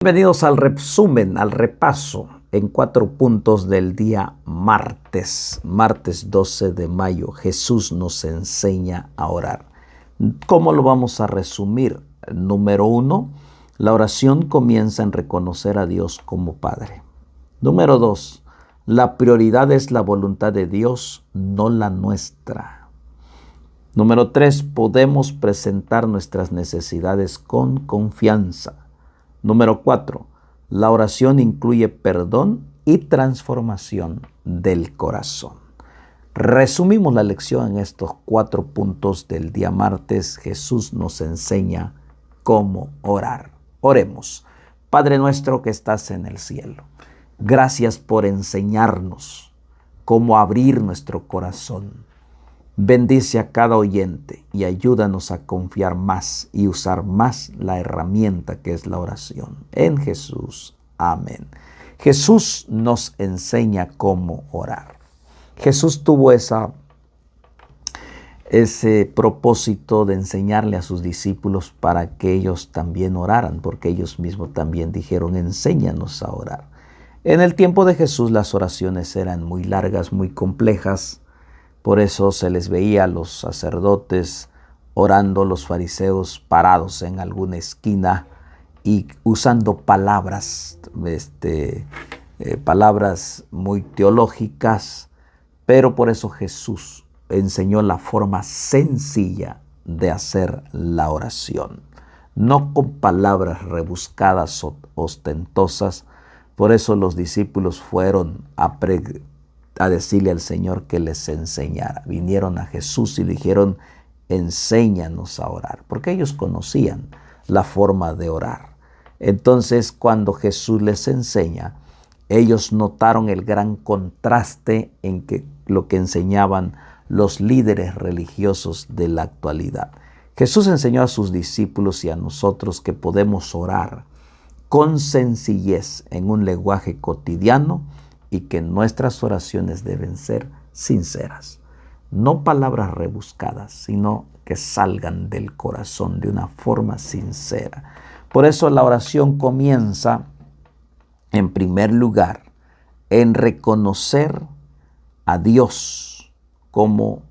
Bienvenidos al resumen, al repaso en 4 puntos del día martes 12 de mayo. Jesús nos enseña a orar. ¿Cómo lo vamos a resumir? Número 1, la oración comienza en reconocer a Dios como Padre. Número 2, la prioridad es la voluntad de Dios, no la nuestra. Número 3, podemos presentar nuestras necesidades con confianza. Número 4, la oración incluye perdón y transformación del corazón. Resumimos la lección en estos 4 puntos del día martes. Jesús nos enseña cómo orar. Oremos. Padre nuestro que estás en el cielo, gracias por enseñarnos cómo abrir nuestro corazón. Bendice a cada oyente y ayúdanos a confiar más y usar más la herramienta que es la oración. En Jesús. Amén. Jesús nos enseña cómo orar. Jesús tuvo ese propósito de enseñarle a sus discípulos para que ellos también oraran, porque ellos mismos también dijeron, enséñanos a orar. En el tiempo de Jesús las oraciones eran muy largas, muy complejas. Por eso se les veía a los sacerdotes orando, los fariseos parados en alguna esquina y usando palabras muy teológicas, pero por eso Jesús enseñó la forma sencilla de hacer la oración, no con palabras rebuscadas o ostentosas. Por eso los discípulos fueron a decirle al Señor que les enseñara. Vinieron a Jesús y le dijeron, enséñanos a orar, porque ellos conocían la forma de orar. Entonces, cuando Jesús les enseña, ellos notaron el gran contraste en lo que enseñaban los líderes religiosos de la actualidad. Jesús enseñó a sus discípulos y a nosotros que podemos orar con sencillez en un lenguaje cotidiano y que nuestras oraciones deben ser sinceras. No palabras rebuscadas, sino que salgan del corazón de una forma sincera. Por eso la oración comienza, en primer lugar, en reconocer a Dios como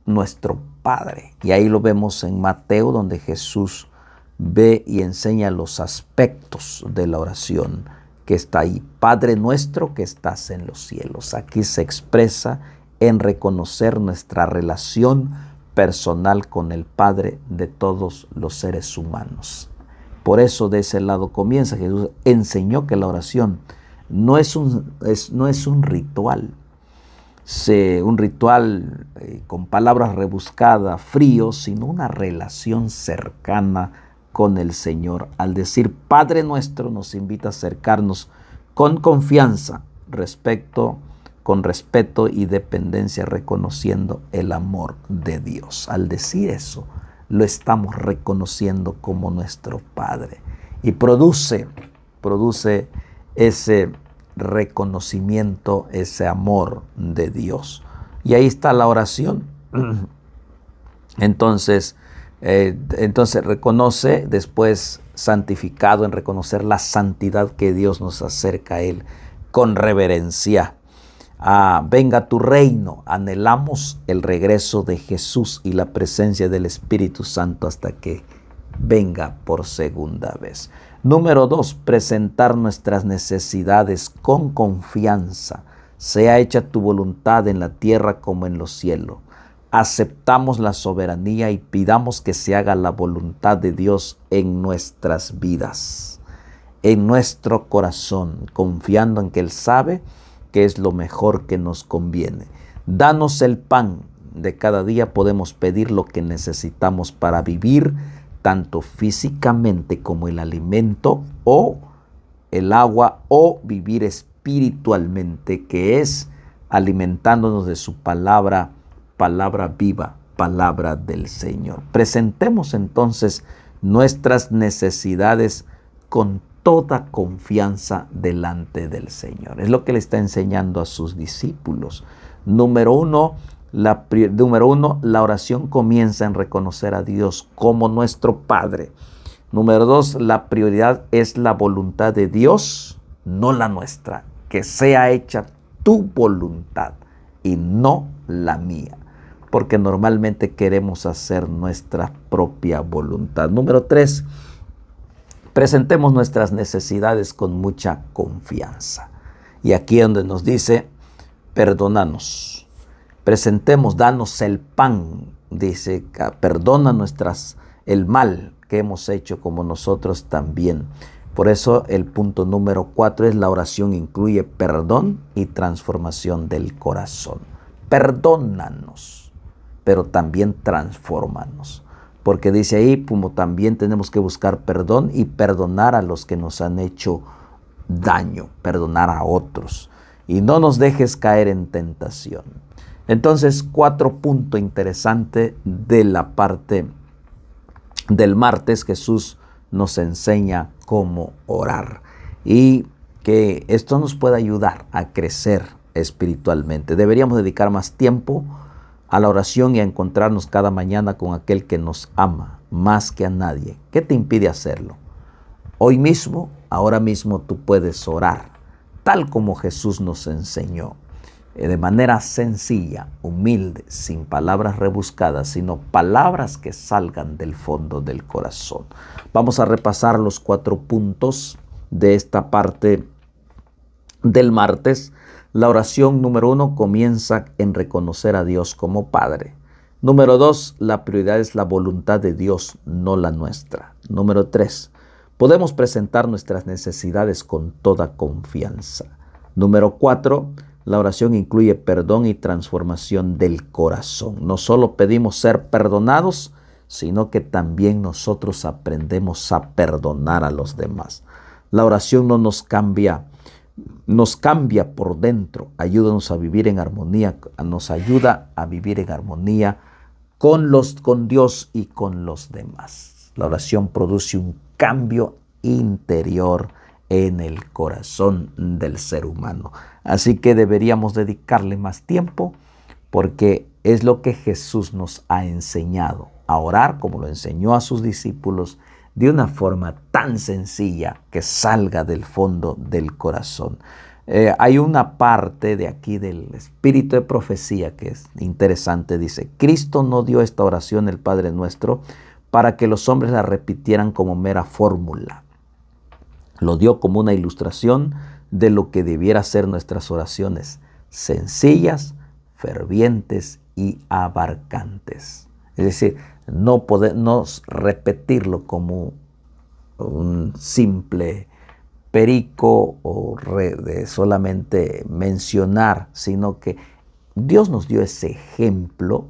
nuestro Padre. Y ahí lo vemos en Mateo, donde Jesús ve y enseña los aspectos de la oración que está ahí. Padre nuestro que estás en los cielos. Aquí se expresa en reconocer nuestra relación personal con el Padre de todos los seres humanos. Por eso de ese lado comienza. Jesús enseñó que la oración no es un ritual. Un ritual con palabras rebuscadas, frío, sino una relación cercana con el Señor. Al decir Padre nuestro nos invita a acercarnos con confianza, con respeto y dependencia, reconociendo el amor de Dios. Al decir eso, lo estamos reconociendo como nuestro Padre y produce ese reconocimiento, ese amor de Dios. Y ahí está la oración. Entonces reconoce, después santificado en reconocer la santidad que Dios nos acerca a Él con reverencia. Venga tu reino. Anhelamos el regreso de Jesús y la presencia del Espíritu Santo hasta que venga por segunda vez. Número 2, presentar nuestras necesidades con confianza. Sea hecha tu voluntad en la tierra como en los cielos. Aceptamos la soberanía y pidamos que se haga la voluntad de Dios en nuestras vidas, en nuestro corazón, confiando en que Él sabe que es lo mejor que nos conviene. Danos el pan de cada día. Podemos pedir lo que necesitamos para vivir, tanto físicamente como el alimento o el agua, o vivir espiritualmente, que es alimentándonos de su palabra viva, palabra del Señor. Presentemos entonces nuestras necesidades con toda confianza delante del Señor. Es lo que le está enseñando a sus discípulos. Número uno, la oración comienza en reconocer a Dios como nuestro Padre. Número 2, la prioridad es la voluntad de Dios, no la nuestra. Que sea hecha tu voluntad y no la mía. Porque normalmente queremos hacer nuestra propia voluntad. Número 3, presentemos nuestras necesidades con mucha confianza. Y aquí es donde nos dice, perdónanos. Presentemos, danos el pan. Dice, perdona el mal que hemos hecho como nosotros también. Por eso el punto número 4 es la oración incluye perdón y transformación del corazón. Perdónanos, pero también transfórmanos. Porque dice ahí, como también tenemos que buscar perdón y perdonar a los que nos han hecho daño, perdonar a otros. Y no nos dejes caer en tentación. Entonces, 4 puntos interesantes de la parte del martes. Jesús nos enseña cómo orar y que esto nos puede ayudar a crecer espiritualmente. Deberíamos dedicar más tiempo a la oración y a encontrarnos cada mañana con aquel que nos ama más que a nadie. ¿Qué te impide hacerlo? Hoy mismo, ahora mismo tú puedes orar tal como Jesús nos enseñó. De manera sencilla, humilde, sin palabras rebuscadas, sino palabras que salgan del fondo del corazón. Vamos a repasar los 4 puntos de esta parte del martes. La oración número 1 comienza en reconocer a Dios como Padre. Número 2, la prioridad es la voluntad de Dios, no la nuestra. Número 3, podemos presentar nuestras necesidades con toda confianza. Número 4, la oración incluye perdón y transformación del corazón. No solo pedimos ser perdonados, sino que también nosotros aprendemos a perdonar a los demás. La oración no nos cambia por dentro. Ayúdanos a vivir en armonía, nos ayuda a vivir en armonía con Dios y con los demás. La oración produce un cambio interior en el corazón del ser humano. Así que deberíamos dedicarle más tiempo porque es lo que Jesús nos ha enseñado, a orar como lo enseñó a sus discípulos de una forma tan sencilla que salga del fondo del corazón. Hay una parte de aquí del espíritu de profecía que es interesante. Dice, Cristo no dio esta oración, el Padre Nuestro, para que los hombres la repitieran como mera fórmula. Lo dio como una ilustración de lo que debiera ser nuestras oraciones, sencillas, fervientes y abarcantes. Es decir, no repetirlo como un simple perico o de solamente mencionar, sino que Dios nos dio ese ejemplo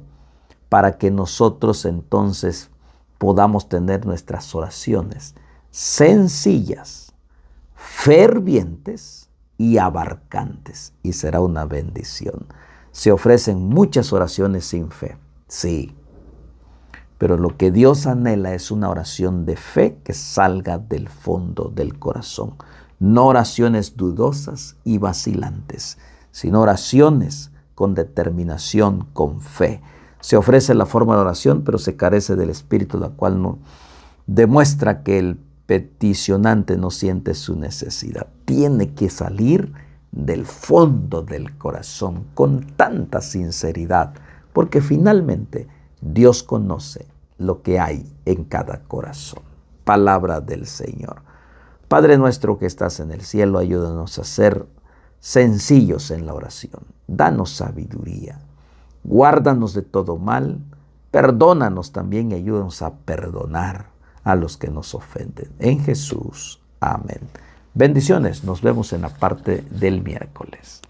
para que nosotros entonces podamos tener nuestras oraciones sencillas, fervientes y abarcantes, y será una bendición. Se ofrecen muchas oraciones sin fe, sí, pero lo que Dios anhela es una oración de fe que salga del fondo del corazón. No oraciones dudosas y vacilantes, sino oraciones con determinación, con fe. Se ofrece la forma de oración, pero se carece del Espíritu, la cual no demuestra que el peticionante no siente su necesidad. Tiene que salir del fondo del corazón con tanta sinceridad, porque finalmente Dios conoce lo que hay en cada corazón. Palabra del Señor. Padre nuestro que estás en el cielo, ayúdanos a ser sencillos en la oración. Danos sabiduría. Guárdanos de todo mal. Perdónanos también y ayúdanos a perdonar a los que nos ofenden. En Jesús. Amén. Bendiciones. Nos vemos en la parte del miércoles.